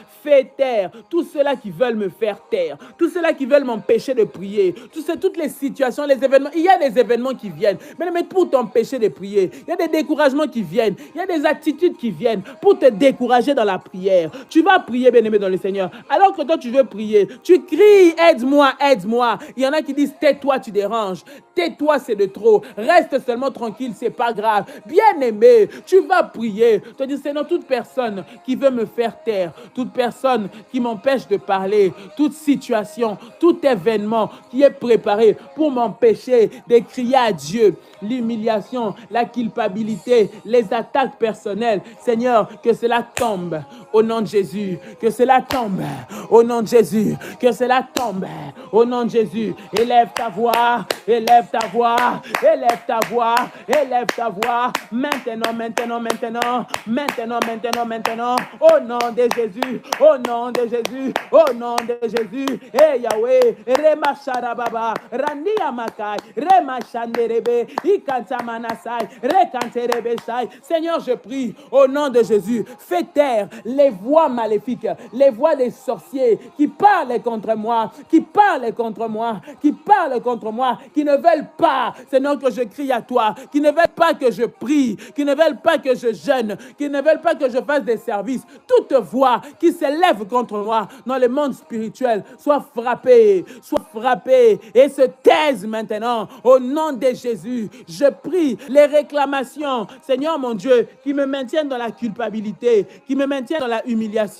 tous ceux-là qui veulent me faire taire, tous ceux-là qui veulent m'empêcher de prier, toutes les situations, les événements. Il y a des événements qui viennent, mais pour t'empêcher de prier. Il y a des découragements qui viennent, il y a des attitudes qui viennent pour te décourager dans la prière. Tu vas prier, bien-aimé dans le Seigneur. Alors que toi, tu veux prier, tu cries, aide-moi, aide-moi. Il y en a qui disent, tais-toi, tu déranges. Tais-toi, c'est de trop. Reste seulement tranquille, c'est pas grave. Bien-aimé, tu vas prier. Tu dis, Seigneur, toute personne qui veut me faire taire, toute personne qui m'empêche de parler, toute situation, tout événement qui est préparé pour m'empêcher de crier à Dieu, l'humiliation, la culpabilité, les attaques personnelles, Seigneur, que cela tombe au nom de Jésus, que cela tombe, au nom de Jésus, que cela tombe, au nom de Jésus. Élève ta voix, élève ta voix, élève ta voix, élève ta voix, maintenant, maintenant, maintenant, maintenant, maintenant, maintenant, au nom de Jésus, au nom de Jésus, au nom de Jésus. Eh Yahweh, Rema Sharababa, Rani Amakai, Rema Shanderebe, Ikanta Manasai, Rekanterebe Sai. Seigneur, je prie au nom de Jésus, fais taire les voix maléfiques, les voix des sorciers qui parlent contre moi, qui parlent contre moi, qui parlent contre moi, qui ne veulent pas, Seigneur, que je crie à toi, qui ne veulent pas que je prie, qui ne veulent pas que je jeûne, qui ne veulent pas que je fasse des services. Toute voix qui s'élève contre moi dans le monde spirituel soit frappée et se taise maintenant au nom de Jésus. Je prie les réclamations, Seigneur mon Dieu, qui me maintiennent dans la culpabilité, qui me maintiennent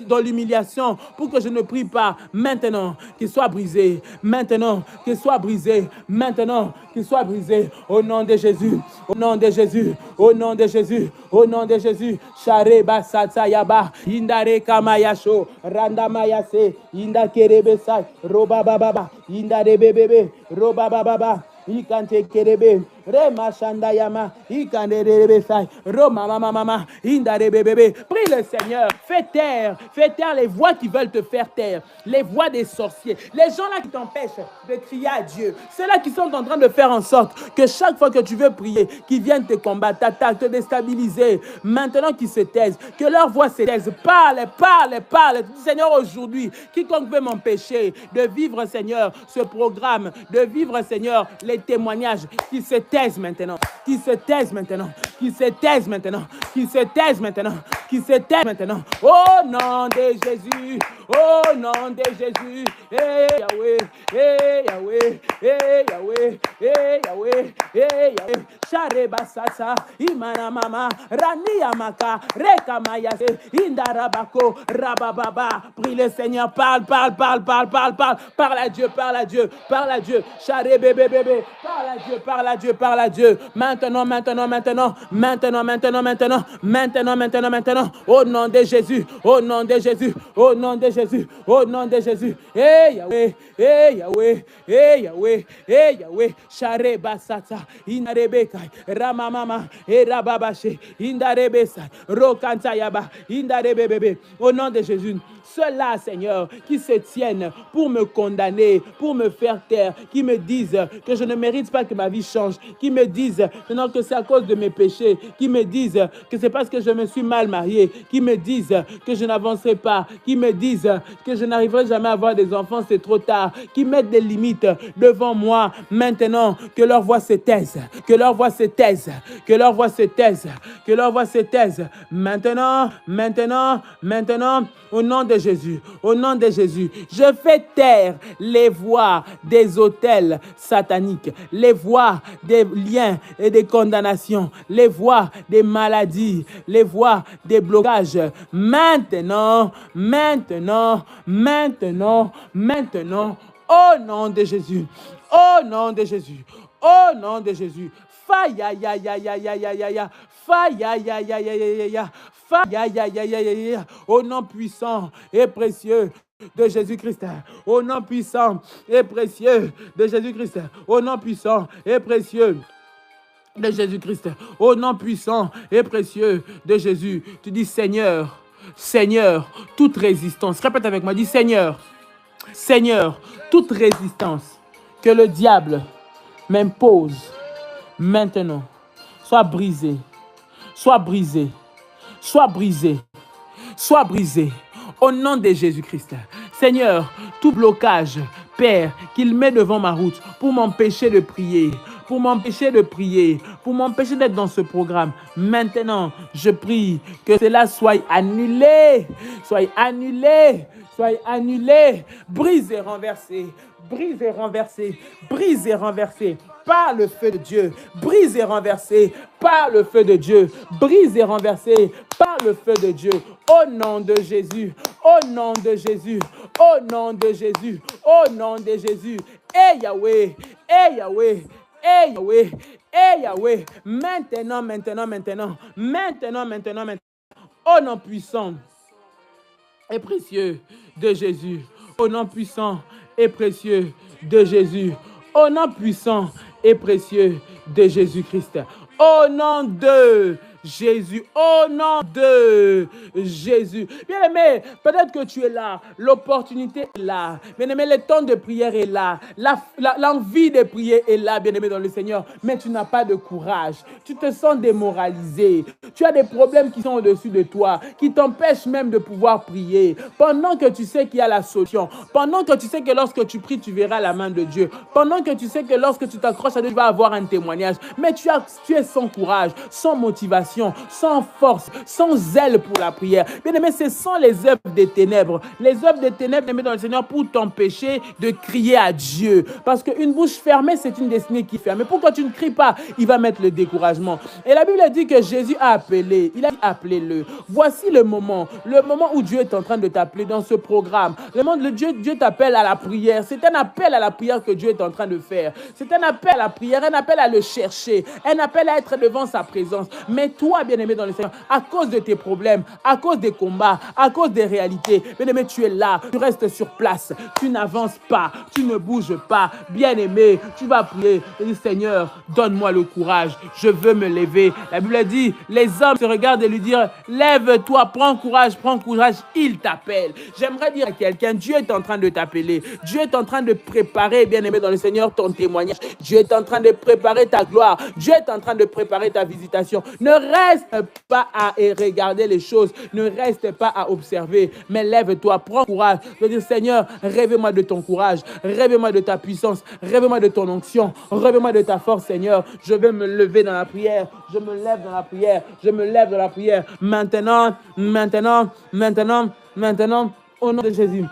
dans l'humiliation, pour que je ne prie pas maintenant, qu'il soit brisé, maintenant, qu'il soit brisé, maintenant, qu'il soit brisé, au nom de Jésus, au nom de Jésus, au nom de Jésus, au nom de Jésus. Shareba Satsayaba, Indare Kamayasho, Randa Mayase, Inda Kerebesai, Roba Baba, Indare Bebe, Roba Baba, Ikante Kerebe, Rema Shandayama, Ikande Rebesai, Roma Mama, Indare Bebe. Prie le Seigneur, fais taire les voix qui veulent te faire taire, les voix des sorciers, les gens là qui t'empêchent de crier à Dieu, ceux-là qui sont en train de faire en sorte que chaque fois que tu veux prier, qu'ils viennent te combattre, t'attaquer, te déstabiliser, maintenant qu'ils se taisent, que leur voix se taise, parle. Seigneur, aujourd'hui, quiconque veut m'empêcher de vivre, Seigneur, ce programme, de vivre, Seigneur, les témoignages, qu'ils se taisent maintenant, qu'ils se taisent maintenant, qu'ils se taisent maintenant, qu'ils se taisent maintenant, qu'ils se taisent maintenant, au nom de Jésus, au nom de Jésus. Hey Yahweh, hey Yahweh, hey Yahweh, hey Yahweh, hey Yahweh. Shareba Sasa, Imana Mama, Rani Amaka, Reka Mayase, Indarabako, Rabababa. Prie le Seigneur, parle à Dieu, Sharebe bébé, parle à Dieu, maintenant, au nom de Jésus, au nom de Jésus, au nom de Jésus, au nom de Jésus. Hey Yahweh, hey Yahweh, hey Yahweh, hey Yahweh. Shareba Sata, Inarebeka, Ramamama, Erababashe, Indarebesa, Rokantayaba, Indarebebebe. Au nom de Jésus, ceux-là, Seigneur, qui se tiennent pour me condamner, pour me faire taire, qui me disent que je ne mérite pas que ma vie change, qui me disent non, que c'est à cause de mes péchés, qui me disent que c'est parce que je me suis mal marié, qui me disent que je n'avancerai pas, qui me disent que je n'arriverai jamais à avoir des enfants, c'est trop tard, qui mettent des limites devant moi. Maintenant, que leur voix se taise, que leur voix se taise, que leur voix se taise, que leur voix se taise. Maintenant, au nom de Jésus, au nom de Jésus, je fais taire les voix des autels sataniques, les voix des liens et des condamnations, les voix des maladies, les voix des blocages. Maintenant, au nom de Jésus, au nom de Jésus, au nom de Jésus. Faille, aïe, aïe, aïe, aïe, aïe, aïe, aïe, faille, aïe, aïe, aïe, aïe, aïe, faille, aïe, aïe, aïe, aïe, aïe, au nom puissant et précieux de Jésus-Christ, au nom puissant et précieux de Jésus-Christ, au nom puissant et précieux de Jésus-Christ, au nom puissant et précieux de Jésus. Tu dis Seigneur, Seigneur, toute résistance, répète avec moi, dis Seigneur, Seigneur, toute résistance que le diable m'impose maintenant, soit brisée, soit brisée, soit brisée, soit brisée. Au nom de Jésus-Christ. Seigneur, tout blocage, Père, qu'il met devant ma route pour m'empêcher de prier, pour m'empêcher d'être dans ce programme. Maintenant, je prie que cela soit annulé, brise et renversé, par le feu de Dieu, brise et renversé par le feu de Dieu, brise et renversé par le feu de Dieu, au nom de Jésus, au nom de Jésus, au nom de Jésus, au nom de Jésus. Eh Yahweh, eh Yahweh, eh Yahweh, eh Yahweh, maintenant, au nom puissant et précieux de Jésus. Au nom puissant et précieux de Jésus. Au nom puissant et précieux de Jésus-Christ. Au nom de Jésus, au nom de Jésus. Bien-aimé, peut-être que tu es là, l'opportunité est là. Bien-aimé, le temps de prière est là, l'envie de prier est là, bien-aimé dans le Seigneur, mais tu n'as pas de courage. Tu te sens démoralisé. Tu as des problèmes qui sont au-dessus de toi, qui t'empêchent même de pouvoir prier. Pendant que tu sais qu'il y a la solution, pendant que tu sais que lorsque tu pries, tu verras la main de Dieu, pendant que tu sais que lorsque tu t'accroches à Dieu, tu vas avoir un témoignage, mais tu es sans courage, sans motivation, sans force, sans zèle pour la prière. Bien-aimé, ce sont les œuvres des ténèbres. Les œuvres des ténèbres, bien-aimé dans le Seigneur, pour t'empêcher de crier à Dieu. Parce qu'une bouche fermée, c'est une destinée qui est fermée. Pourquoi tu ne cries pas? Il va mettre le découragement. Et la Bible dit que Jésus a appelé. Il a dit appelez-le. Voici le moment où Dieu est en train de t'appeler dans ce programme. Le moment où Dieu t'appelle à la prière. C'est un appel à la prière que Dieu est en train de faire. C'est un appel à la prière, un appel à le chercher, un appel à être devant sa présence. Mais toi, bien-aimé dans le Seigneur, à cause de tes problèmes, à cause des combats, à cause des réalités, bien-aimé, tu es là, tu restes sur place, tu n'avances pas, tu ne bouges pas. Bien-aimé, tu vas prier, dis Seigneur, donne-moi le courage, je veux me lever. La Bible dit, les hommes se regardent et lui disent, lève-toi, prends courage, il t'appelle. J'aimerais dire à quelqu'un, Dieu est en train de t'appeler, Dieu est en train de préparer, bien-aimé dans le Seigneur, ton témoignage. Dieu est en train de préparer ta gloire, Dieu est en train de préparer ta visitation. Ne reste pas à regarder les choses, ne reste pas à observer, mais lève-toi, prends courage. Je veux dire, Seigneur, rêve-moi de ton courage, rêve-moi de ta puissance, rêve-moi de ton onction, rêve-moi de ta force, Seigneur. Je vais me lever dans la prière, je me lève dans la prière, je me lève dans la prière. Maintenant, au nom de Jésus,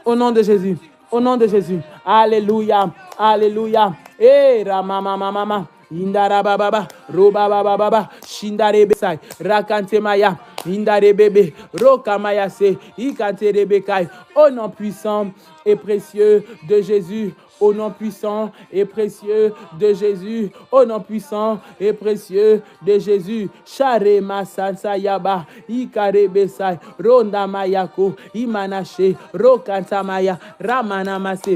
au nom de Jésus, au nom de Jésus. Alléluia, alléluia. Eh, ramamamama. Indara baba, roba baba, shindare besai, rakante maya, indare bébé, roka maya se, ikante rebekai. Au nom puissant et précieux de Jésus, au nom puissant et précieux de Jésus, au nom puissant et précieux de Jésus. Share masansa yaba, ikare besai, ronda mayako, imanache, rokanta maya, ramana mase.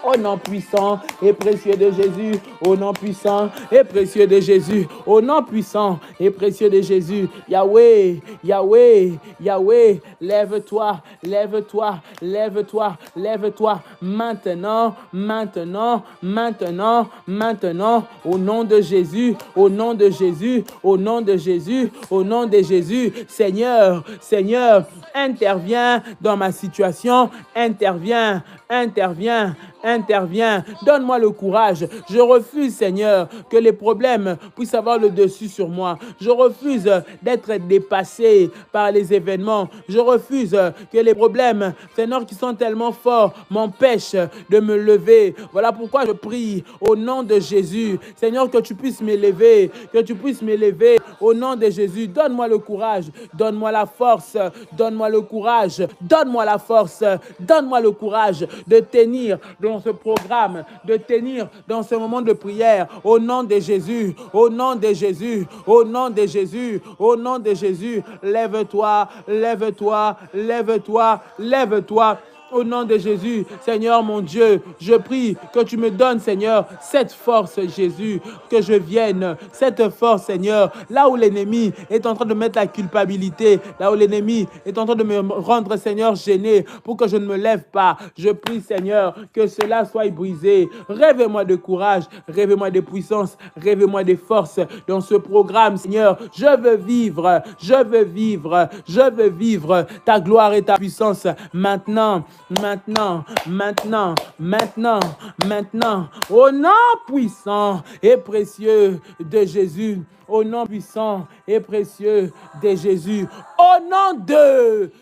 Au nom puissant et précieux de Jésus, au nom puissant et précieux de Jésus, au nom puissant et précieux de Jésus. Yahweh, Yahweh, Yahweh, lève-toi, lève-toi, lève-toi, lève-toi. Maintenant, maintenant, maintenant, maintenant, au nom de Jésus, au nom de Jésus, au nom de Jésus, au nom de Jésus. Seigneur, Seigneur, interviens dans ma situation, interviens, interviens, interviens. Donne-moi le courage. Je refuse, Seigneur, que les problèmes puissent avoir le dessus sur moi. Je refuse d'être dépassé par les événements. Je refuse que les problèmes, Seigneur, qui sont tellement forts, m'empêchent de me lever. Voilà pourquoi je prie au nom de Jésus. Seigneur, que tu puisses m'élever, que tu puisses m'élever au nom de Jésus. Donne-moi le courage, donne-moi la force, donne-moi le courage, donne-moi la force, donne-moi le courage de tenir dans ce programme, de tenir dans ce moment de prière, au nom de Jésus, au nom de Jésus, au nom de Jésus, au nom de Jésus. Lève-toi, lève-toi, lève-toi, lève-toi. Au nom de Jésus, Seigneur mon Dieu, je prie que tu me donnes, Seigneur, cette force, Jésus, que je vienne, cette force, Seigneur, là où l'ennemi est en train de mettre la culpabilité, là où l'ennemi est en train de me rendre, Seigneur, gêné, pour que je ne me lève pas. Je prie, Seigneur, que cela soit brisé. Rêve-moi de courage, rêve-moi de puissance, rêve-moi de force dans ce programme, Seigneur. Je veux vivre, je veux vivre, je veux vivre ta gloire et ta puissance maintenant. Maintenant, maintenant, maintenant, maintenant, au nom puissant et précieux de Jésus, au nom puissant et précieux de Jésus, au nom de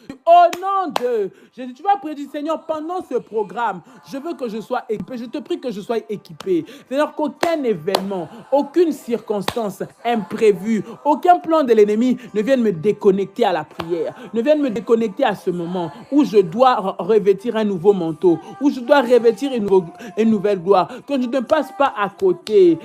Jésus. Tu vas prier du Seigneur pendant ce programme. Je veux que je sois équipé. Je te prie que je sois équipé. Seigneur, qu'aucun événement, aucune circonstance imprévue, aucun plan de l'ennemi ne vienne me déconnecter à la prière, ne vienne me déconnecter à ce moment où je dois révéler revêtir un nouveau manteau, où je dois revêtir une nouvelle gloire, que je ne passe pas à côté,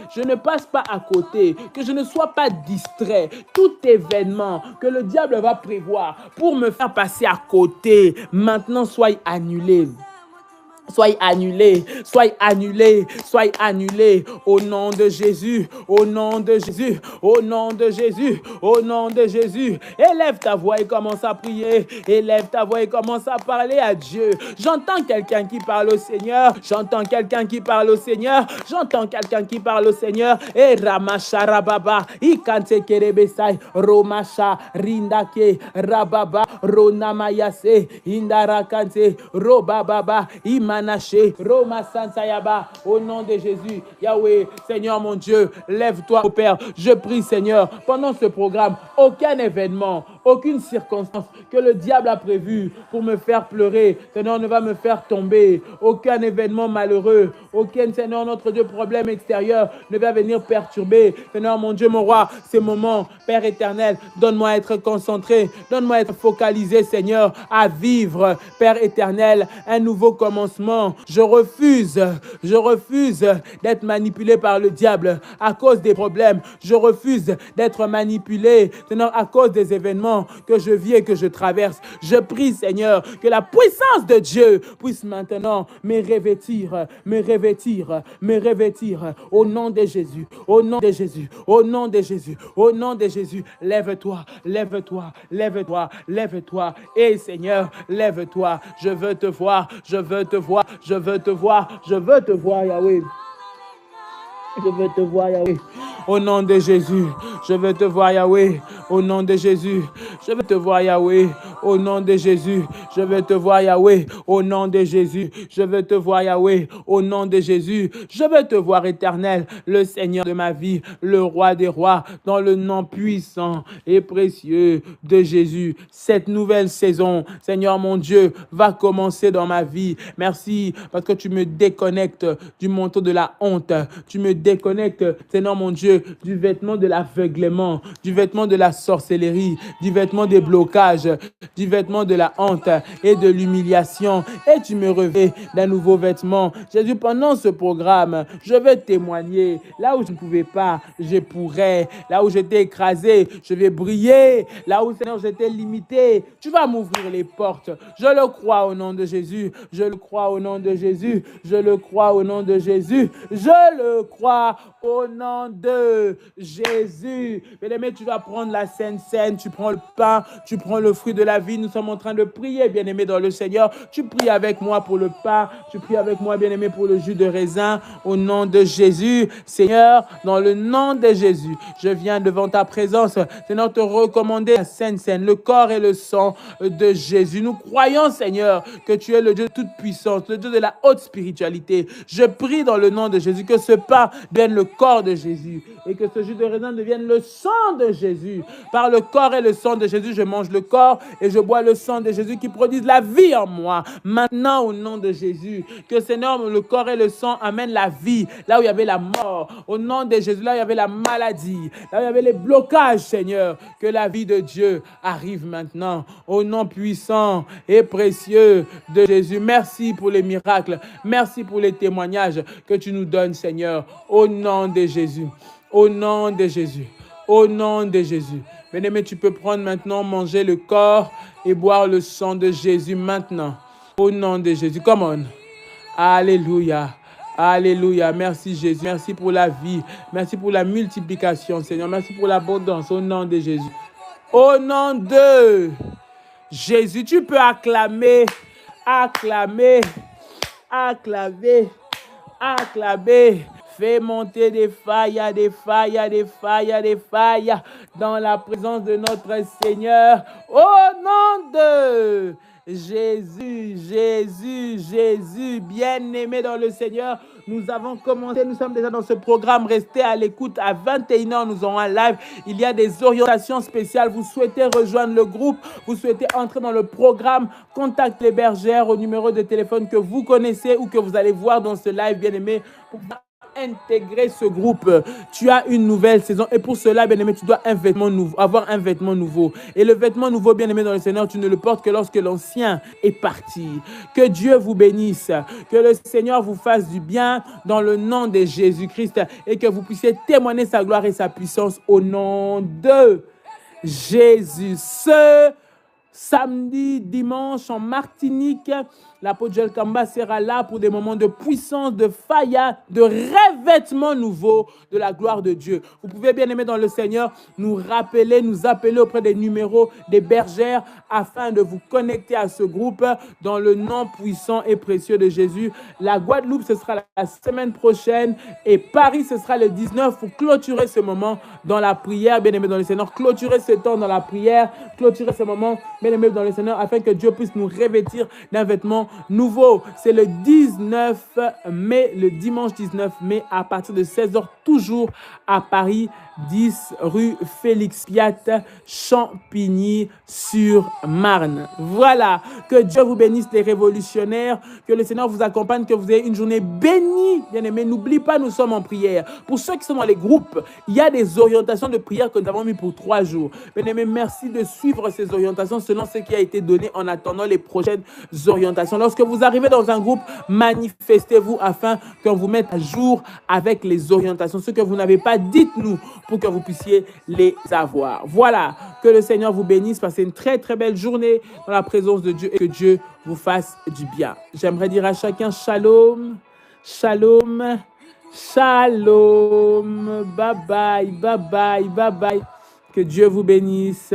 que je ne sois pas distrait. Tout événement que le diable va prévoir pour me faire passer à côté, maintenant soit annulé. Soyez annulés, soyez annulés, soyez annulés au nom de Jésus, au nom de Jésus, au nom de Jésus, au nom de Jésus. Élève ta voix et commence à prier. Élève ta voix et commence à parler à Dieu. J'entends quelqu'un qui parle au Seigneur. J'entends quelqu'un qui parle au Seigneur. J'entends quelqu'un qui parle au Seigneur. Et Ramasha Rababa, Ikante Kerebesai, Romasha, Rindake, Rababa, Ronamayase, Indarakante, Robababa, Imanaché, Roma Sansayaba, au nom de Jésus, Yahweh, Seigneur mon Dieu, lève-toi, au Père. Je prie, Seigneur, pendant ce programme, aucun événement, aucune circonstance que le diable a prévu pour me faire pleurer, Seigneur, ne va me faire tomber. Aucun événement malheureux, aucun, Seigneur, notre Dieu, problème extérieur ne va venir perturber. Seigneur, mon Dieu, mon roi, ces moments, Père éternel, donne-moi à être concentré, donne-moi à être focalisé, Seigneur, à vivre, Père éternel, un nouveau commencement. Je refuse d'être manipulé par le diable à cause des problèmes. Je refuse d'être manipulé, Seigneur, à cause des événements que je vis et que je traverse. Je prie, Seigneur, que la puissance de Dieu puisse maintenant me revêtir, au nom de Jésus, au nom de Jésus, au nom de Jésus, au nom de Jésus. Lève-toi, lève-toi, lève-toi, lève-toi. Et Seigneur, lève-toi. Je veux te voir, je veux te voir, je veux te voir, je veux te voir, Yahweh. Je veux te voir, Yahweh. Au nom de Jésus, je veux te voir, Yahweh. Au nom de Jésus, je veux te voir, Yahweh. Au nom de Jésus, je veux te voir, Yahweh. Au nom de Jésus, je veux te voir, Yahweh. Au nom de Jésus, je veux te voir, Éternel, le Seigneur de ma vie, le Roi des rois, dans le nom puissant et précieux de Jésus. Cette nouvelle saison, Seigneur mon Dieu, va commencer dans ma vie. Merci parce que tu me déconnectes du manteau de la honte. Tu me déconnectes, Seigneur mon Dieu, du vêtement de l'aveuglement, du vêtement de la sorcellerie, du vêtement des blocages, du vêtement de la honte et de l'humiliation. Et tu me revêts d'un nouveau vêtement. Jésus, pendant ce programme, je vais témoigner. Là où je ne pouvais pas, je pourrai. Là où j'étais écrasé, je vais briller. Là où, Seigneur, j'étais limité, tu vas m'ouvrir les portes. Je le crois au nom de Jésus. Je le crois au nom de Jésus. Je le crois au nom de Jésus. Je le crois au nom de Jésus. Bien-aimé, tu vas prendre la Sainte Seine, tu prends le pain, tu prends le fruit de la vie. Nous sommes en train de prier, bien-aimé, dans le Seigneur. Tu pries avec moi pour le pain, tu pries avec moi, bien-aimé, pour le jus de raisin, au nom de Jésus. Seigneur, dans le nom de Jésus, je viens devant ta présence, Seigneur, te recommander la Sainte Seine, le corps et le sang de Jésus. Nous croyons, Seigneur, que tu es le Dieu de toute puissance, le Dieu de la haute spiritualité. Je prie dans le nom de Jésus que ce pain devienne le corps de Jésus et que ce jus de raisin devienne le sang de Jésus. Par le corps et le sang de Jésus, je mange le corps et je bois le sang de Jésus qui produisent la vie en moi. Maintenant, au nom de Jésus, que Seigneur, le corps et le sang amènent la vie là où il y avait la mort. Au nom de Jésus, là où il y avait la maladie, là où il y avait les blocages, Seigneur, que la vie de Dieu arrive maintenant. Au nom puissant et précieux de Jésus. Merci pour les miracles. Merci pour les témoignages que tu nous donnes, Seigneur. Au nom de Jésus. Au nom de Jésus. Au nom de Jésus. Bien-aimé, tu peux prendre maintenant, manger le corps et boire le sang de Jésus maintenant. Au nom de Jésus. Come on. Alléluia. Alléluia. Merci Jésus. Merci pour la vie. Merci pour la multiplication, Seigneur. Merci pour l'abondance. Au nom de Jésus. Au nom de Jésus. Tu peux acclamer. Acclamer. Acclamer. Acclamer. Fais monter des failles dans la présence de notre Seigneur. Au nom de Jésus, Jésus, Jésus, bien-aimé dans le Seigneur. Nous avons commencé, nous sommes déjà dans ce programme. Restez à l'écoute. À 21h, nous aurons un live. Il y a des orientations spéciales. Vous souhaitez rejoindre le groupe, vous souhaitez entrer dans le programme, contactez les bergères au numéro de téléphone que vous connaissez ou que vous allez voir dans ce live, bien-aimé, pour intégrer ce groupe. Tu as une nouvelle saison et pour cela, bien-aimé, tu dois avoir un vêtement nouveau. Et le vêtement nouveau, bien-aimé dans le Seigneur, tu ne le portes que lorsque l'ancien est parti. Que Dieu vous bénisse, que le Seigneur vous fasse du bien dans le nom de Jésus-Christ et que vous puissiez témoigner sa gloire et sa puissance au nom de Jésus. Ce samedi, dimanche en Martinique, l'apôtre Joel Kamba sera là pour des moments de puissance, de faïa, de revêtement nouveau de la gloire de Dieu. Vous pouvez, bien aimé dans le Seigneur, nous rappeler, nous appeler auprès des numéros des bergères afin de vous connecter à ce groupe dans le nom puissant et précieux de Jésus. La Guadeloupe, ce sera la semaine prochaine et Paris, ce sera le 19 pour clôturer ce moment dans la prière, bien aimé dans le Seigneur, clôturer ce temps dans la prière, clôturer ce moment, bien aimé dans le Seigneur, afin que Dieu puisse nous revêtir d'un vêtement nouveau. C'est le 19 mai, le dimanche 19 mai, à partir de 16h, toujours à Paris, 10 rue Félix Piat, Champigny-sur-Marne. Voilà, que Dieu vous bénisse les révolutionnaires, que le Seigneur vous accompagne, que vous ayez une journée bénie, bien-aimés. N'oublie pas, nous sommes en prière. Pour ceux qui sont dans les groupes, il y a des orientations de prière que nous avons mis pour 3 jours. Bien-aimés, merci de suivre ces orientations selon ce qui a été donné en attendant les prochaines orientations. Lorsque vous arrivez dans un groupe, manifestez-vous afin qu'on vous mette à jour avec les orientations. Ce que vous n'avez pas, dites-nous pour que vous puissiez les avoir. Voilà, que le Seigneur vous bénisse. Passez une très très belle journée dans la présence de Dieu et que Dieu vous fasse du bien. J'aimerais dire à chacun shalom, shalom, shalom. Bye bye, bye bye, bye bye. Que Dieu vous bénisse.